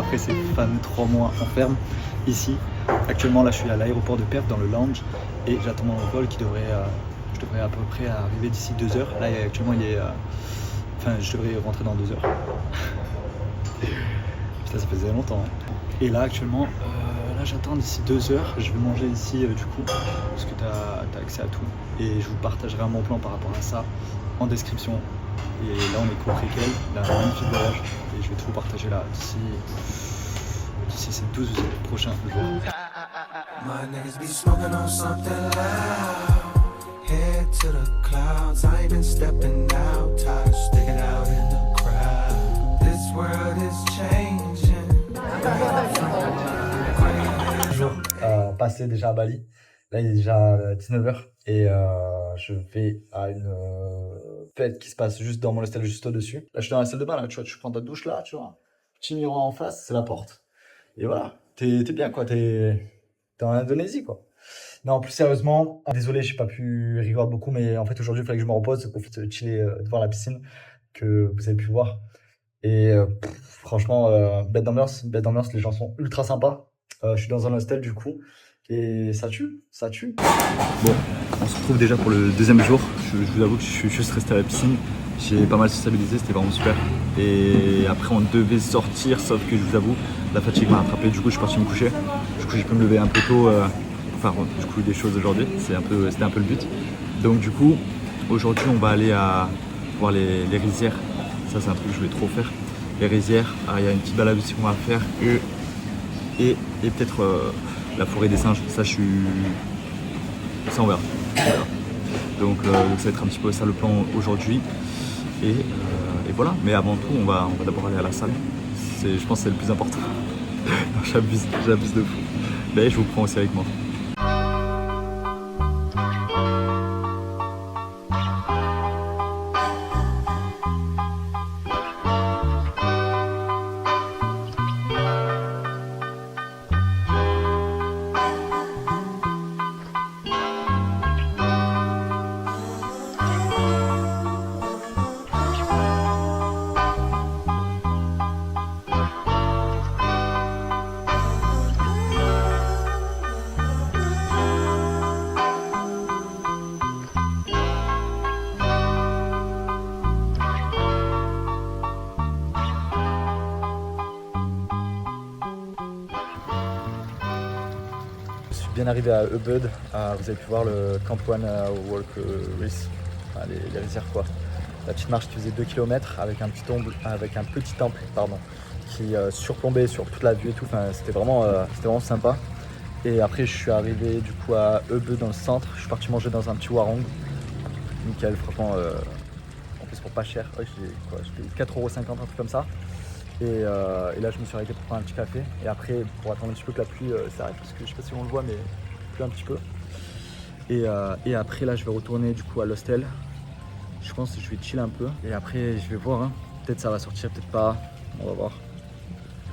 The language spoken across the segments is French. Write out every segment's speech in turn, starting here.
après ces fameux 3 mois en ferme ici. Actuellement là je suis à l'aéroport de Perth dans le lounge et j'attends mon vol qui devrait, je devrais à peu près arriver d'ici 2 heures. Là actuellement il est, enfin je devrais rentrer dans 2 heures. Putain ça faisait longtemps hein. Et là actuellement, là j'attends d'ici 2 heures, je vais manger ici du coup, parce que tu as accès à tout. Et je vous partagerai mon plan par rapport à ça en description. Et là on est qu'au préquel, là un magnifique voyage, et je vais tout vous partager là d'ici ces 12 prochains jours. My niggas be smoking on something loud. Head to the clouds. I ain't been stepping out. Tired of sticking out in the crowd. This world is changing. Jour passé déjà à Bali. Là il est déjà 19h et je vais à une fête qui se passe juste dans mon hostel juste au-dessus. Là je suis dans la salle de bain là, tu vois, tu prends ta douche là, tu vois. Petit miroir en face, c'est la porte. Et voilà, t'es bien quoi, t'es en Indonésie quoi. Non, plus sérieusement, désolé, j'ai pas pu rigoler beaucoup, mais en fait aujourd'hui il fallait que je me repose pour chiller devant la piscine que vous avez pu voir. Et franchement, bête d'ambiance, les gens sont ultra sympas. Je suis dans un hostel du coup, et ça tue, ça tue. Bon, on se retrouve déjà pour le deuxième jour. Je vous avoue que je suis juste resté à la piscine. J'ai pas mal sociabilisé, c'était vraiment super. Et après on devait sortir, sauf que je vous avoue, la fatigue m'a rattrapé, du coup je suis parti me coucher. Du coup j'ai pu me lever un peu tôt pour faire du coup des choses aujourd'hui, c'était un peu le but. Donc du coup, aujourd'hui on va aller voir les rizières. Ça c'est un truc que je voulais trop faire. Les rizières, il y a une petite balade aussi qu'on va faire et peut-être la forêt des singes. Ça on verra. Donc ça va être un petit peu ça le plan aujourd'hui. Et voilà, mais avant tout on va d'abord aller à la salle. Je pense que c'est le plus important. J'abuse de fou. Mais je vous prends aussi avec moi. Bien arrivé à Ubud, vous avez pu voir le Camp One Walk Race, les rizières quoi. La petite marche qui faisait 2 km avec un petit temple qui surplombait sur toute la vue et tout, c'était vraiment sympa. Et après je suis arrivé du coup à Ubud dans le centre, je suis parti manger dans un petit warung, nickel franchement, en plus pour pas cher, ouais, j'ai payé 4,50€, un truc comme ça. Et là je me suis arrêté pour prendre un petit café et après pour attendre un petit peu que la pluie s'arrête parce que je sais pas si on le voit mais il pleut un petit peu. Et après là je vais retourner du coup à l'hostel. Je pense que je vais chill un peu et après je vais voir hein. Peut-être ça va sortir, peut-être pas, on va voir.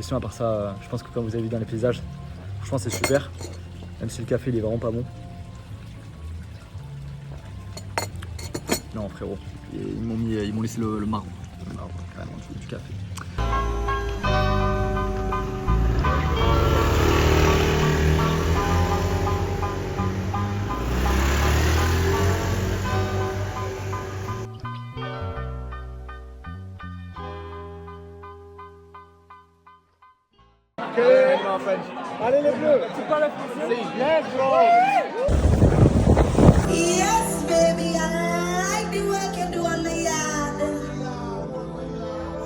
Et sinon à part ça, je pense que comme vous avez vu dans les paysages, franchement c'est super. Même si le café il est vraiment pas bon. Non frérot, ils m'ont laissé le marron. Le marron carrément du café. Allez les bleus, tu parles français? Let's go! Yes, baby, I like the work you do on the yard.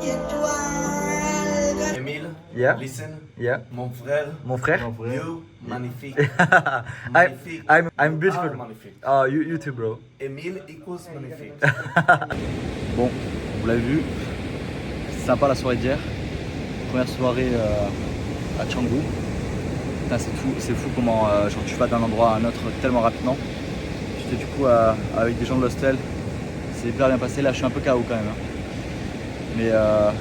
You do all. Emile, Yeah. listen. Yeah. Mon frère. You, magnifique. Magnifique. I'm beautiful. Magnifique. Oh, you too, bro. Emile equals magnifique. Bon, vous l'avez vu, c'est sympa la soirée d'hier. Première soirée à Canggu. Putain, c'est fou comment genre, tu vas d'un endroit à un autre tellement rapidement. J'étais du coup avec des gens de l'hostel. C'est hyper bien passé. Là, je suis un peu KO quand même. Hein. Mais là,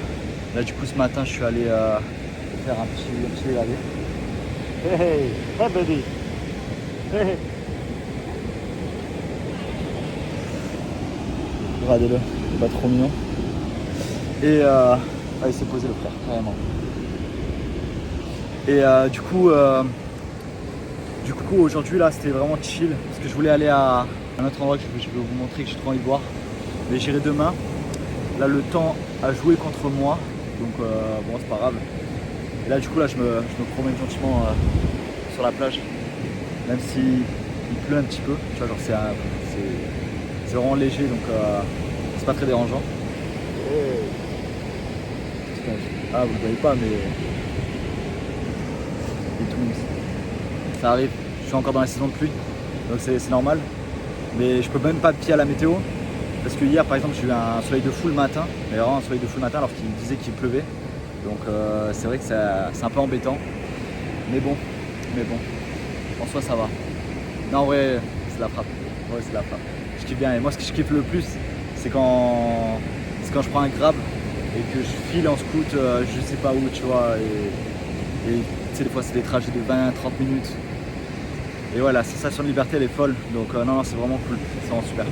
du coup, ce matin, je suis allé faire un petit lavé. Hey, hey, buddy. Hey. Regardez-le, il est pas trop mignon. Et il s'est posé le frère, carrément. Et du coup aujourd'hui là c'était vraiment chill parce que je voulais aller à un autre endroit que je vais vous montrer, que j'ai trop envie de voir. Mais j'irai demain. Là le temps a joué contre moi, donc bon c'est pas grave. Et là du coup là je me promène gentiment sur la plage, même si il pleut un petit peu, tu vois, genre c'est vraiment léger, donc c'est pas très dérangeant. Ah vous le voyez pas, mais et tout, ça arrive. Je suis encore dans la saison de pluie, donc c'est normal. Mais je peux même pas pied à la météo. Parce que hier par exemple j'ai eu un soleil de fou le matin, mais vraiment un soleil de fou le matin alors qu'il me disait qu'il pleuvait. Donc c'est vrai que c'est un peu embêtant. Mais bon, en soi ça va. Non en vrai c'est la frappe. Ouais c'est la frappe. Je kiffe bien. Et moi ce que je kiffe le plus c'est quand je prends un grab et que je file en scoot je sais pas où, tu vois. Et tu sais des fois c'est des trajets de 20-30 minutes. Et voilà, la sensation de liberté elle est folle. Donc non c'est vraiment cool, c'est vraiment super.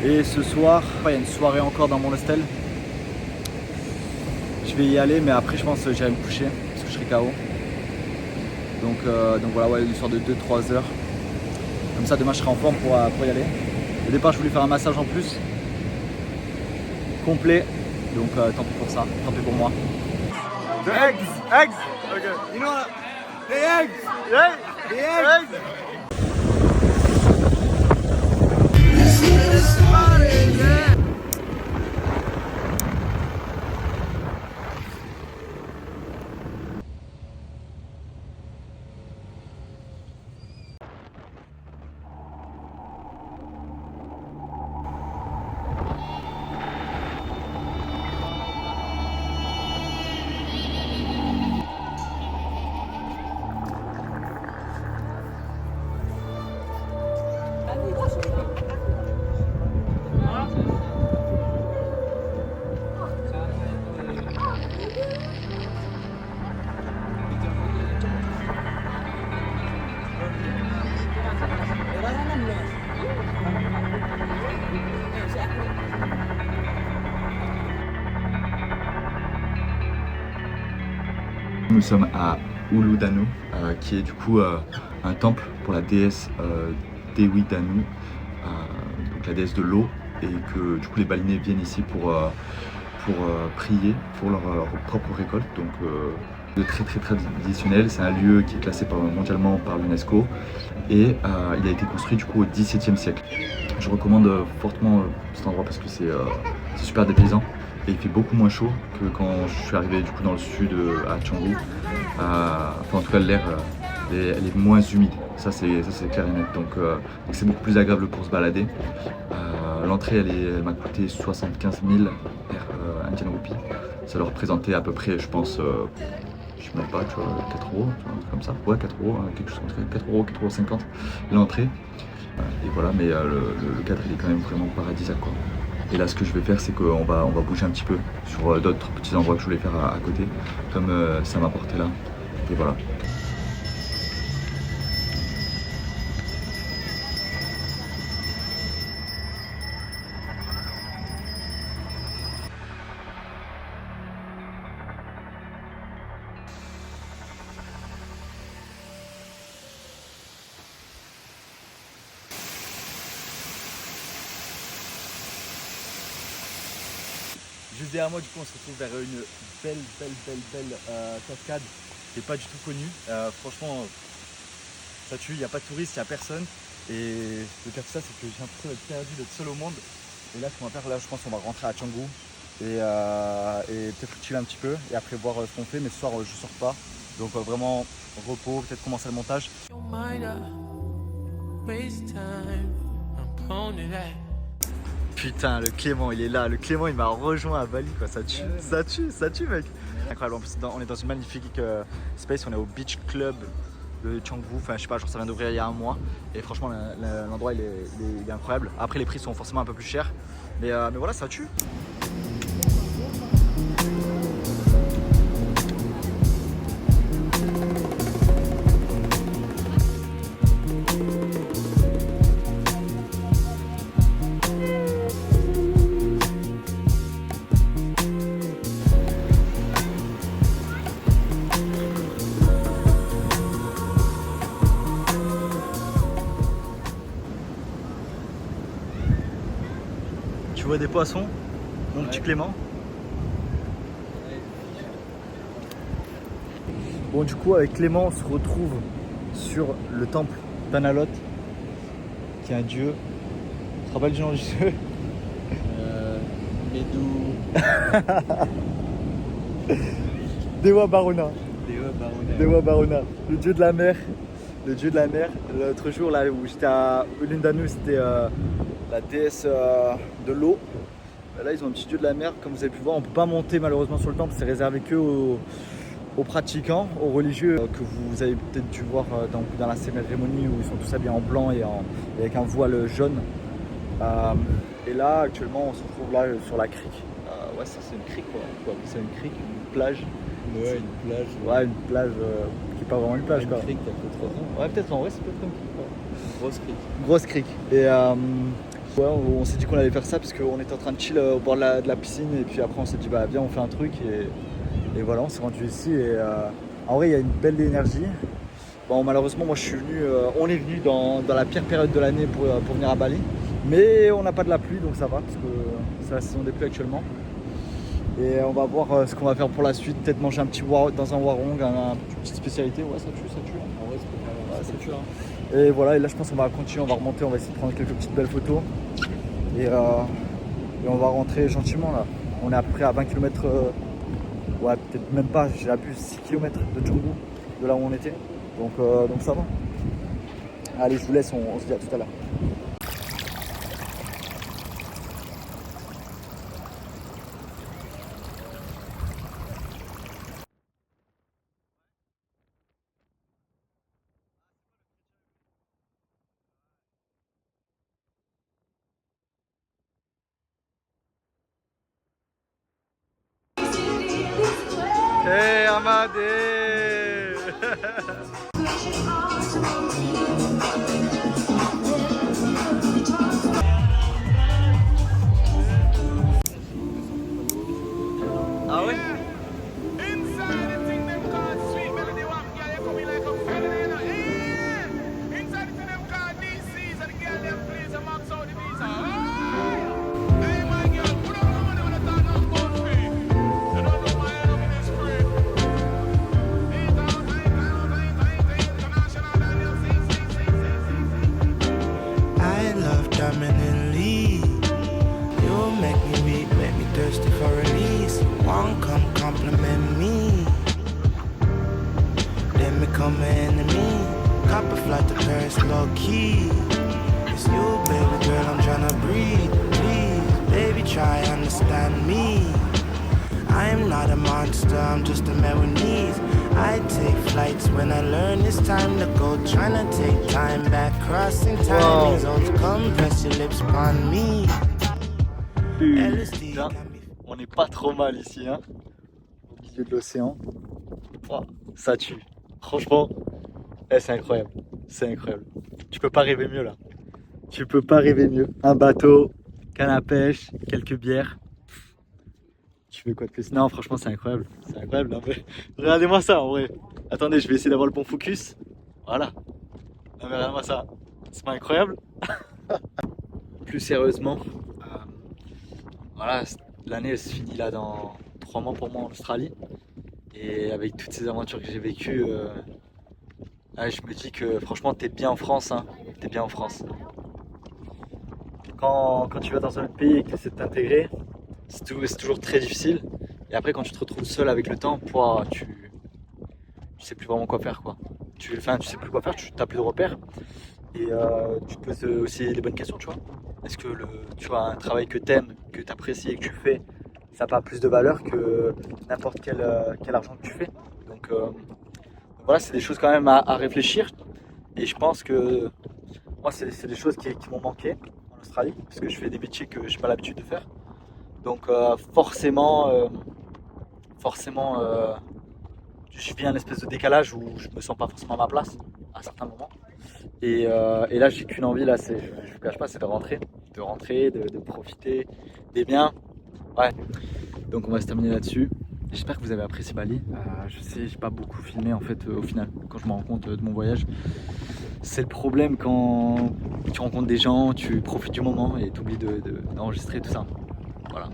Et ce soir, il y a une soirée encore dans mon hostel. Je vais y aller, mais après je pense que j'irai me coucher parce que je serai KO. Donc voilà, ouais, une histoire de 2-3 heures. Comme ça demain je serai en forme pour y aller. Au départ je voulais faire un massage en plus. Complet. Donc tant pis pour ça, tant pis pour moi. The eggs! Eggs! Okay. You know what? The eggs! Yeah! The eggs! Nous sommes à Uludanu, qui est du coup un temple pour la déesse Dewi Danu, donc la déesse de l'eau, et que du coup les balinais viennent ici pour prier pour leur propre récolte. Donc de très traditionnel, c'est un lieu qui est classé mondialement par l'UNESCO et il a été construit du coup au XVIIe siècle. Je recommande fortement cet endroit parce que c'est super dépaysant. Et il fait beaucoup moins chaud que quand je suis arrivé du coup dans le sud à Canggu. Enfin en tout cas l'air elle est moins humide, ça c'est clair et net, donc c'est beaucoup plus agréable pour se balader. L'entrée elle m'a coûté 75 000 Indian Rupees, ça leur représentait à peu près je pense, je sais même pas, tu vois, 4 euros, comme ça, ouais 4 euros, quelque chose comme ça, 4 euros, 4,50 € l'entrée. Et voilà, mais le cadre il est quand même vraiment paradisiaque quoi. Et là ce que je vais faire c'est qu'on va bouger un petit peu sur d'autres petits endroits que je voulais faire à côté, comme ça m'a porté là, et voilà. Juste derrière moi du coup on se retrouve vers une belle cascade qui n'est pas du tout connue. Franchement ça tue, il n'y a pas de touristes, il n'y a personne. Et le cas de ça c'est que j'ai l'impression d'être perdu, d'être seul au monde. Et là ce qu'on va faire, là je pense qu'on va rentrer à Canggu et peut-être chiller un petit peu et après voir ce qu'on fait. Mais ce soir je sors pas, donc vraiment repos, peut-être commencer le montage. Putain, le Clément il est là, le Clément il m'a rejoint à Bali quoi, ça tue mec. Incroyable, en plus on est dans une magnifique space, on est au Beach Club de Canggu, enfin je sais pas, genre ça vient d'ouvrir il y a un mois et franchement l'endroit il est incroyable. Après les prix sont forcément un peu plus chers, mais voilà ça tue. Tu vois des poissons, mon petit Clément. Bon, du coup, avec Clément, on se retrouve sur le temple d'Analot, qui est un dieu. Tu te rappelles du nom du dieu? Medou. Dewa Barona. Dewa Dewa Barona, le dieu de la mer. Le dieu de la mer. L'autre jour, là où j'étais à Ulundanu, c'était la déesse de l'eau. Là, ils ont un petit dieu de la mer. Comme vous avez pu voir, on ne peut pas monter malheureusement sur le temple. C'est réservé que aux pratiquants, aux religieux que vous avez peut-être dû voir dans la cérémonie où ils sont tous habillés en blanc et avec un voile jaune. Et là, actuellement, on se retrouve là sur la crique. Ouais, ça c'est une crique quoi. C'est une crique, une plage. Ouais, une plage. Ouais, une plage qui n'est pas vraiment une plage quoi. Une crique, t'as fait 3 ans. Ouais, peut-être en vrai, c'est peut-être comme crique quoi. Grosse crique. Grosse crique. Et ouais, on s'est dit qu'on allait faire ça parce qu'on était en train de chill au bord de la piscine. Et puis après, on s'est dit, bah viens, on fait un truc. Et voilà, on s'est rendu ici. Et en vrai, il y a une belle énergie. Bon, malheureusement, moi je suis venu, on est venu dans la pire période de l'année pour venir à Bali. Mais on n'a pas de la pluie, donc ça va, parce que c'est la saison des pluies actuellement. Et on va voir ce qu'on va faire pour la suite. Peut-être manger un petit dans un warung, une petite spécialité. Ouais, ça tue. En vrai, c'est pas Ouais, ça tue. Hein. Et voilà, et là je pense qu'on va continuer, on va remonter, on va essayer de prendre quelques petites belles photos. Et on va rentrer gentiment là. On est à peu près à 20 km, ouais, peut-être même pas, j'ai abusé 6 km de Canggu, de là où on était. Donc ça va. Allez, je vous laisse, on se dit à tout à l'heure. Hey Amadé. Ah ouais? I love dominantly. You make me weak, make me thirsty for release. One come compliment me, then become an enemy. Copper flight to Paris, low key. It's you, baby girl, I'm tryna breathe. Please, baby, try understand me. I am not a monster, I'm just a man with needs. I take flights when I learn it's time to go. Tryna take time back, crossing time zones. Come press your lips upon me. LSD Putain, on n'est pas trop mal ici, hein, au milieu de l'océan. Wow, ça tue. Franchement, c'est incroyable. C'est incroyable. Tu peux pas rêver mieux là. Tu peux pas rêver mieux. Un bateau, canne à pêche, quelques bières. Tu veux quoi de plus? Non, franchement, c'est incroyable. C'est incroyable. Non, mais... Regardez-moi ça en vrai. Attendez, je vais essayer d'avoir le bon focus. Voilà. Non, mais regardez-moi ça. C'est pas incroyable? Plus sérieusement, voilà, l'année se finit là dans 3 mois pour moi en Australie. Et avec toutes ces aventures que j'ai vécues, je me dis que franchement, t'es bien en France. Hein. T'es bien en France. Quand tu vas dans un autre pays et que tu essaies de t'intégrer, c'est toujours très difficile. Et après, quand tu te retrouves seul avec le temps, tu sais plus vraiment quoi faire, quoi. Tu sais plus quoi faire, tu n'as plus de repères. Et tu te poses aussi les bonnes questions, tu vois. Est-ce que tu as un travail que tu aimes, que tu apprécies et que tu fais, ça n'a pas plus de valeur que n'importe quel argent que tu fais. Donc voilà, c'est des choses quand même à réfléchir. Et je pense que moi, c'est des choses qui m'ont manqué en Australie, parce que je fais des métiers que je n'ai pas l'habitude de faire. Donc forcément, je vis un espèce de décalage où je me sens pas forcément à ma place à certains moments. Et là, j'ai qu'une envie, là, je vous cache pas, c'est de rentrer, de profiter des biens. Ouais. Donc on va se terminer là-dessus. J'espère que vous avez apprécié Bali. Je sais, j'ai pas beaucoup filmé en fait au final quand je me rends compte de mon voyage. c'est le problème quand tu rencontres des gens, tu profites du moment et tu oublies d'enregistrer tout ça. Voilà.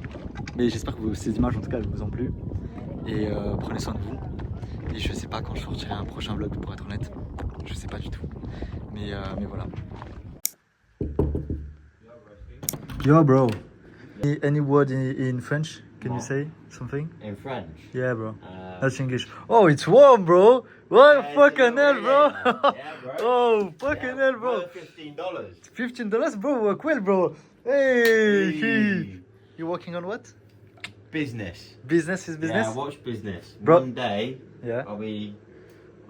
Mais j'espère que ces images en tout cas elles vous ont plu. Et prenez soin de vous. Et je sais pas quand je sortirai un prochain vlog pour être honnête. Je sais pas du tout. Mais voilà. Yo bro. Any word in French? Can you say something? In French. Yeah bro. That's English. Oh it's warm bro! What fucking hell bro! Oh fucking hell bro! $15. $15 bro, work well bro! Hey! You working on what? Business. Business is business? Yeah, watch business. Bro. One day, Yeah. I'll be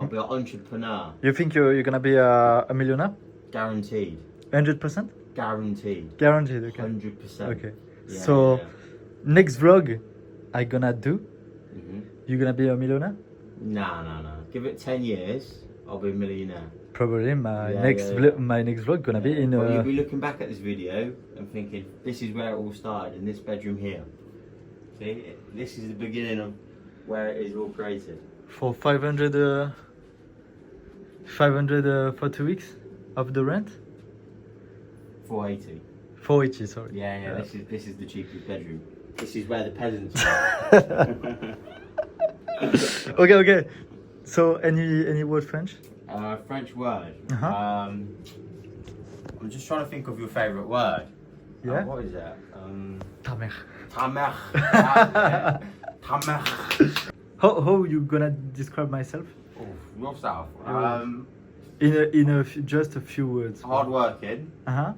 an entrepreneur. You think you're gonna be a millionaire? Guaranteed. 100%? Guaranteed. Guaranteed, okay. 100%. Okay. Yeah, So, yeah. next vlog I gonna do, Mhm. you gonna be a millionaire? Nah. Give it 10 years, I'll be a millionaire. Probably my Yeah, next yeah, yeah. my next vlog gonna be in Well, you'll be looking back at this video and thinking, this is where it all started, in this bedroom here. See, this is the beginning of where it is all created. for 500 for 2 weeks of the rent? 480. 480, sorry. Yeah. This is the cheapest bedroom. This is where the peasants are. Okay. So any word French? French word. Uh-huh. I'm just trying to think of your favourite word. Yeah? What is that? Ta mère. Ta mère. Ta mère. How you gonna describe myself? Oh, yourself. In just a few words. Hardworking. Uh-huh.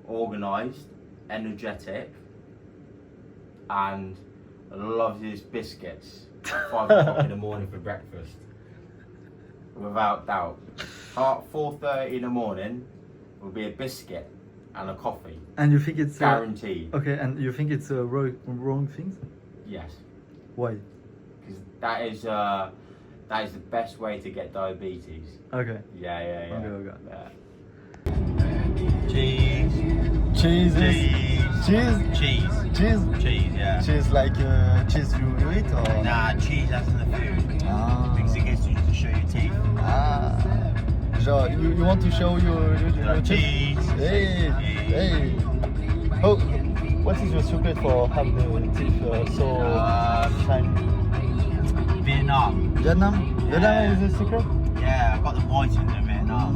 Organised, energetic, and loves his biscuits at 5 o'clock in the morning for breakfast. Without doubt. At 4:30 in the morning will be a biscuit and a coffee. And you think it's Guaranteed. okay, and you think it's a wrong thing? Yes. Why? Because that is the best way to get diabetes. Okay. Yeah. Okay. Yeah. Cheese. Cheese. Yeah. Cheese like cheese you eat or? Nah, cheese as in the food. Ah. Because it gets you to show your teeth. Ah. Genre, you want to show your teeth? Cheese. Hey. Oh, what is your secret for have the teeth so shiny? Vietnam. Vietnam? Yeah. Vietnam is the secret? Yeah, I've got the whitings in Vietnam.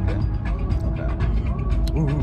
Okay. Ooh.